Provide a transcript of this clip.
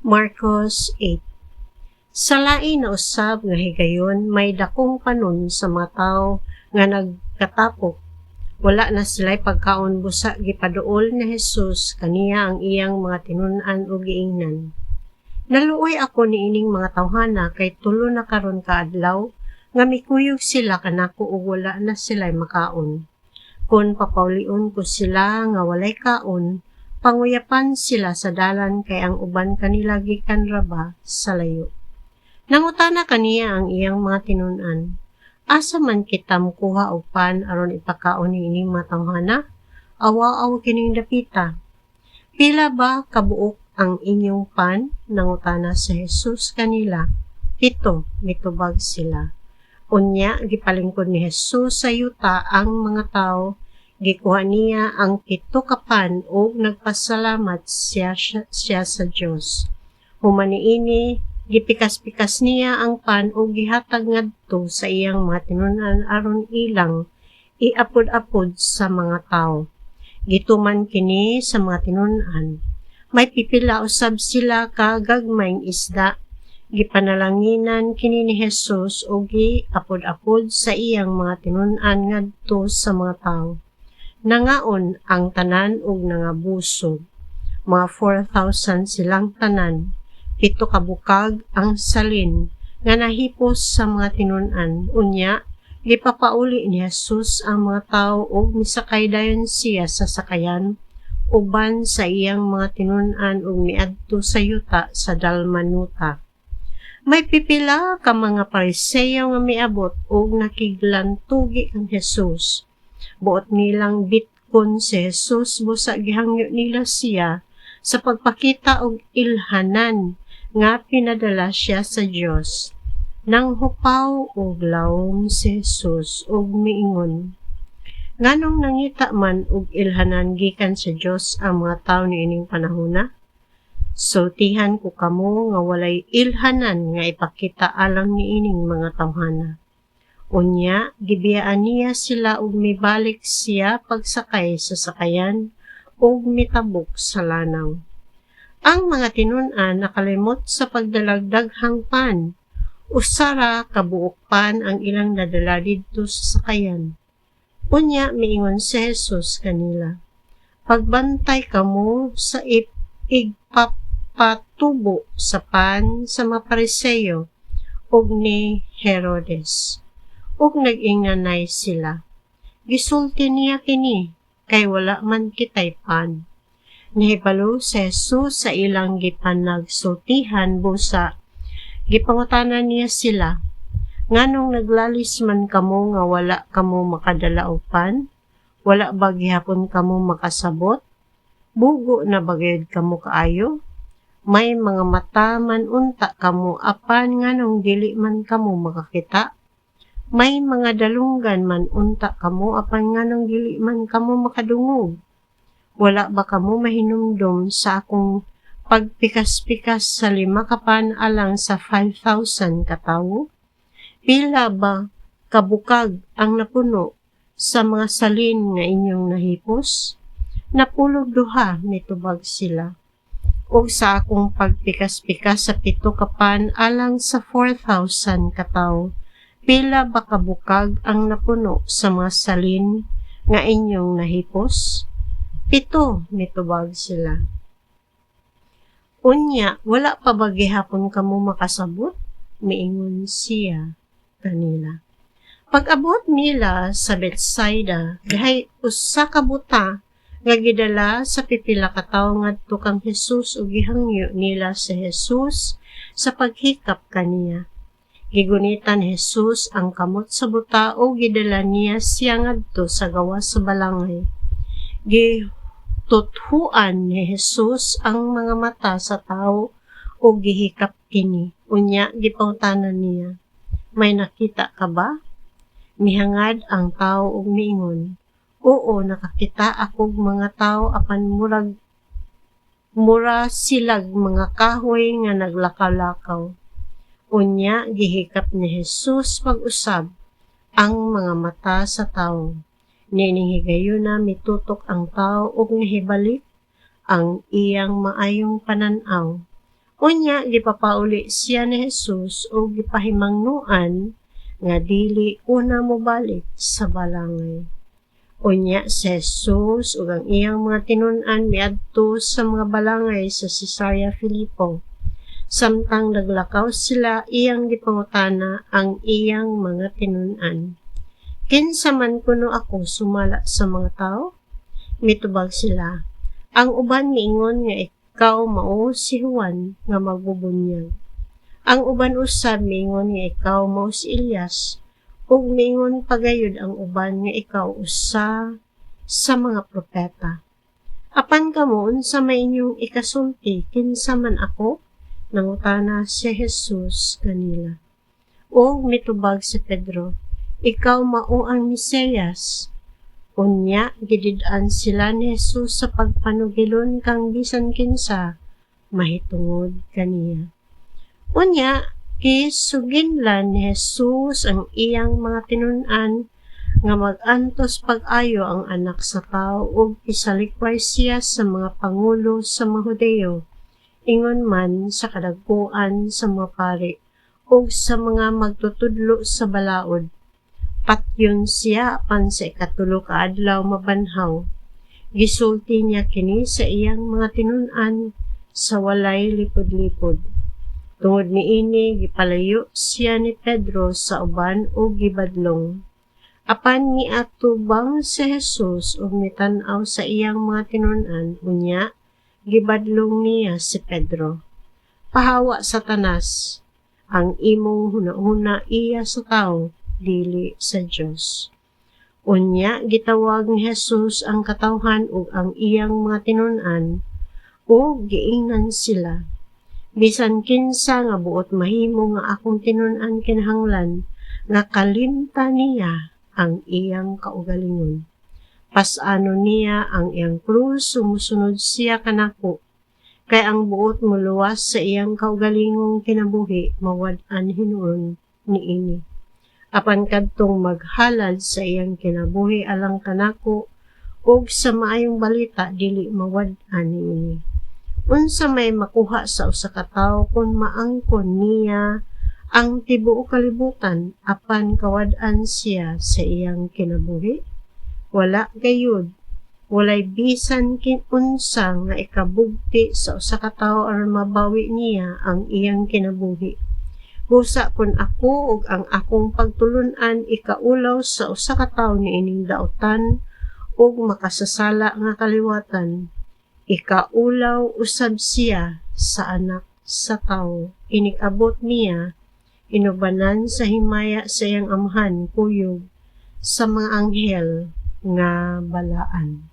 Marcos 8. Sa lain na usab nga higayon may dakong panon sa mga tawo nga nagkatapok. Wala na sila'y pagkaon busa gipaduol na Hesus kaniya ang iyang mga tinun-an ug giingnan. Naluoy ako niining mga tawhana kay tulo na karon ka adlaw nga mikuyog sila kanako ug wala na sila'y makaon. Kun papaulion ko sila nga walay kaon, panguyapan sila sa dalan kay ang uban kanila gikan raba sa layo. Nangutana kaniya ang iyang mga tinun-an, asa man kita mukuha og pan aron ipakaon niining mga tawhana? Awa-aw kining dapita. Pila ba kabuok ang inyong pan? Nangutana sa Hesus kanila. 7, mitubag sila. Unya, gipalingkod ni Hesus sa yuta ang mga tao, gikuha niya ang 7 ka pan ug nagpasalamat siya sa Dios. Humaniini, gipikas-pikas niya ang pan ug gihatag ngadto sa iyang mga tinun-an aron ilang iapod-apod sa mga tao. Gituman kini sa mga tinun-an. May pipila usab sila ka gagmayng isda. Gipanalanginan kini ni Hesus ug giapod-apod sa iyang mga tinun-an ngadto sa mga tao. Nangaon ang tanan ug nangabusog. Mga 4,000 silang tanan. 7 ka bukag ang salin nga nahipos sa mga tinun-an. Unya, gipapauli ni Hesus ang mga tao ug misakay dayon siya sa sakayan uban sa iyang mga tinun-an ug miadto sa yuta sa Dalmanuta. May pipila ka mga Pariseo nga miabot ug nakiglantugi ang Hesus. Buot nilang bitkon si Hesus busa gihangyo nila siya sa pagpakita og ilhanan nga pinadala siya sa Dios. Nang hupaw og lawom si Hesus ug miingon, nganong nangita man og ilhanan gikan sa Dios ang mga tawo niining panahona? Sultihan ko kamo nga walay ilhanan nga ipakita alang niining mga tawhana. Unya, gibiyaan niya sila ug mibalik siya pagsakay sa sakayan ug mitabok sa lanaw. Ang mga tinun-an nakalimot sa pagdalagdaghang pan. Usara kabuok pan ang ilang nadala didto sa sakayan. Unya miingon si Hesus kanila, pagbantay kamo sa igpapatubo sa pan sa mga Pariseo ug ni Herodes. Ug nag-inganay sila. Gisulti niya kini kay wala man kitay pan. Nahibalo si Hesus sa ilang gipanagsultihan busa. Gipangutanan niya sila, nganong naglalis man kamo nga wala kamo makadala og pan? Wala ba gihapon kamo makasabot? Bugo na bagayod kamo kaayo? May mga mata man unta kamo apan nganong dili man kamo makakita? May mga dalunggan man unta kamo apan nganong dili man kamo makadungog? Wala ba kamo mahinumdom sa akong pagpikas-pikas sa 5 ka pan alang sa 5,000 katawo? Pila ba kabukag ang napuno sa mga salin nga inyong nahipos? Napulog 2, mitubag sila. O sa akong pagpikas-pikas sa 7 ka pan alang sa 4,000 katawo, pila ba kabukag ang napuno sa mga salin nga inyong nahipos? 7, mitubag sila. Unya, wala pa ba gihapon kamo makasabot? Miingon siya kanila. Pag-abot nila sa Bethsaida, dihay usa ka buta nga gidala sa pipila ka tawo ngadto kang Hesus ug gihangyo nila si Hesus sa paghikap kaniya. Gigunitan ni Hesus ang kamot sa buta ug gidala niya siya ngadto sa gawas sa balangay. Tuthuan ni Hesus ang mga mata sa tao o gihikap kini. Unya, gipangutanan niya, may nakita ka ba? Mihangad ang tao ug miingon, oo, nakakita akog mga tao apan mura silag mga kahoy nga naglakaw-lakaw. Unya, gihikap ni Hesus pag-usab ang mga mata sa tao. Nining higayuna mitutok ang tao ug nahibalik ang iyang maayong pananaw. Unya gipapauli siya ni Jesus o gipahimangnuan nga dili una mo balik sa balangay. Unya si Jesus ug ang iyang mga tinun-an miadto sa mga balangay sa Cesarea Philippo. Samtang naglakaw sila, iyang gipangutana ang iyang mga tinun-an. Kinsa man kuno ako sumala sa mga tao? Mitubag sila. Ang uban miingon nga ikaw mao si Juan nga magbubunyag. Ang uban usab miingon nga ikaw mao si Elias, ug miingon pagayod ang uban nga ikaw usa sa mga propeta. Apan kamo unsa may inyong ikasulti, kinsa man ako? Nangutana si Jesus kanila. O mitubag si Pedro, ikaw mao ang Mesiyas. Unya gidid-an sila ni Jesus sa pagpanugilon kang bisan kinsa mahitungod kaniya. Unya gisuginlan ni Jesus ang iyang mga tinun-an nga mag-antos pag-ayo ang anak sa tao ug isalikway siya sa mga pangulo sa mga Hudeo, ingon man sa kadagkuan sa mga pari ug sa mga magtutudlo sa balaod. Patyon siya apan sa ikatulo ka adlaw mabanhaw. Gisulti niya kini sa iyang mga tinun-an sa walay lipod-lipod. Tungod niini gipalayo siya ni Pedro sa uban ug gibadlong. Apan niatubang si Jesus ug mitan-aw sa iyang mga tinun-an, unya gibadlong niya si Pedro. Pahawa Satanas, ang imong hunahuna iya sa tao, dili sa Dios. Unya gitawag ni Jesus ang katawhan ug ang iyang mga tinun-an ug giingnan sila. Bisan kinsa nga buot mahimo nga akong tinun-an kinahanglan nga kalimta niya ang iyang kaugalingon. Pasano niya ang iyang krus sumusunod siya kanako. Kay ang buot muluwas sa iyang kaugalingong kinabuhi mawad-an hinuon niini. Apan kadtong maghalad sa iyang kinabuhi alang kanako ug sa maayong balita dili mawad-an niini. Unsa may makuha sa usa ka tawo kung maangkon niya ang tibuok kalibutan apan kawad-an siya sa iyang kinabuhi? Wala gayud. Walay bisan unsa nga ikabugti sa usa ka tawo aron mabawi niya ang iyang kinabuhi. Busa kun ako ug ang akong pagtulun-an ikaulaw sa usa ka tawo niining daotan ug makasasala nga kaliwatan, ikaulaw usab siya sa anak sa tawo. Inikabot niya inubanan sa himaya sa iyang amahan kuyog sa mga anghel nga balaan.